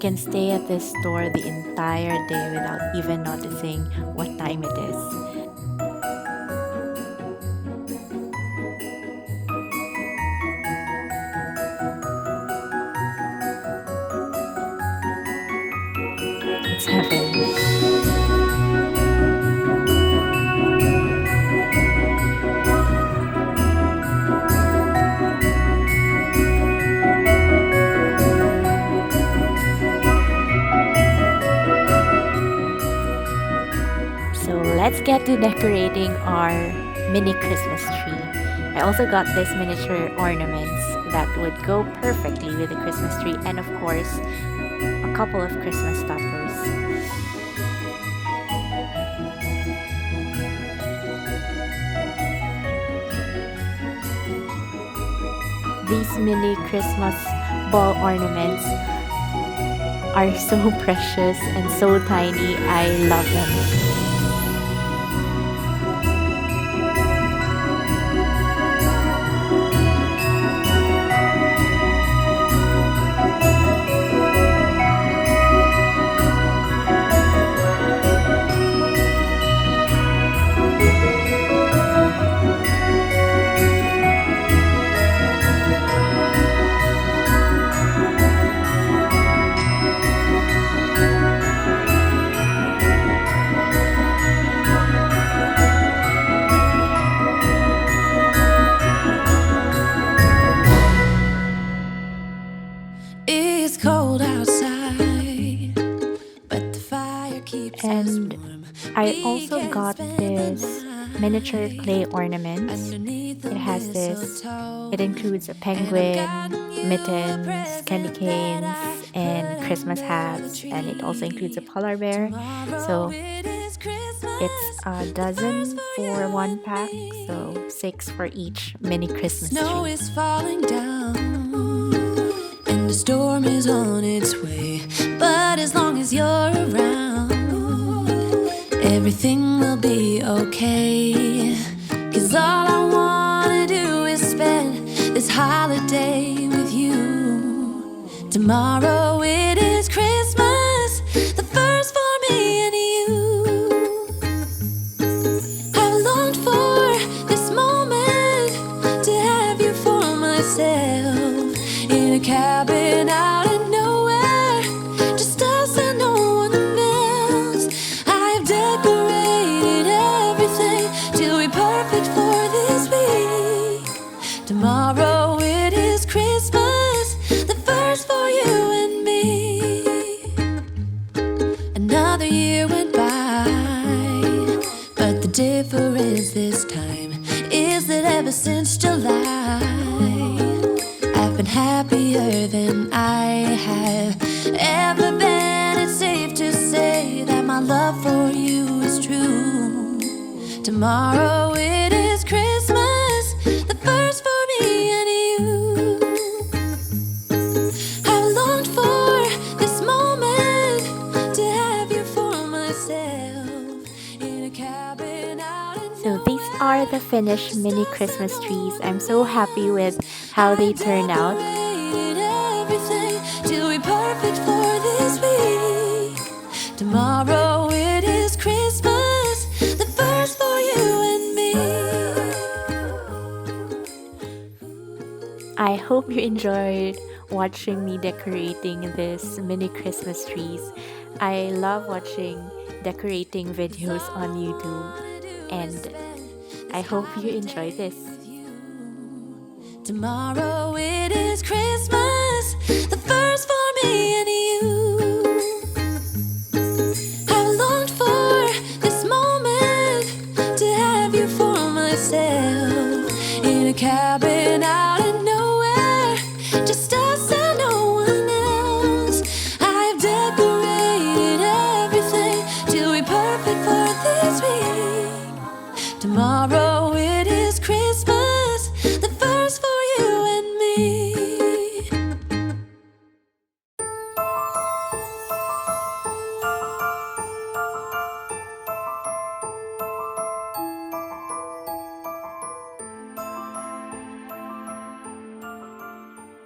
can stay at this store the entire day without even noticing what time it is. It's heaven. So let's get to decorating our mini Christmas tree. I also got this miniature ornaments that would go perfectly with the Christmas tree, and of course, a couple of Christmas stoppers. These mini Christmas ball ornaments are so precious and so tiny. I love them. It's cold outside, but the fire keeps us And warm. I also got this miniature clay ornaments. It has this, it includes a penguin, mittens, candy canes, and Christmas hats, and it also includes a polar bear. So it's a dozen for one pack, so 6 for each mini Christmas Snow tree. is falling down, and the storm is on its way. But as long as you're around, everything will be okay. 'Cause all I wanna do is spend this holiday with you. Tomorrow it is Christmas, the first for me and you. I've longed for this moment to have you for myself, in a cabin out in nowhere, just us and no one else. I've decorated everything to be perfect for this week. Tomorrow it is Christmas, the first for you and me. Another year went by, but the difference this time is that ever since July, I've been happier than I have ever been. It's safe to say that my love for you is true. Tomorrow it is Christmas, the first for me and you. I've longed for this moment to have you for myself, in a cabin out in So these are the finished mini Christmas trees. I'm so happy with how they turn out. Everything to be perfect for this week. Tomorrow it is Christmas, the first for you and me. I hope you enjoyed watching me decorating this mini Christmas trees. I love watching decorating videos on YouTube, and I hope you enjoy this. Tomorrow it is Christmas, the first for me and you. I've longed for this moment to have you for myself, in a cabin out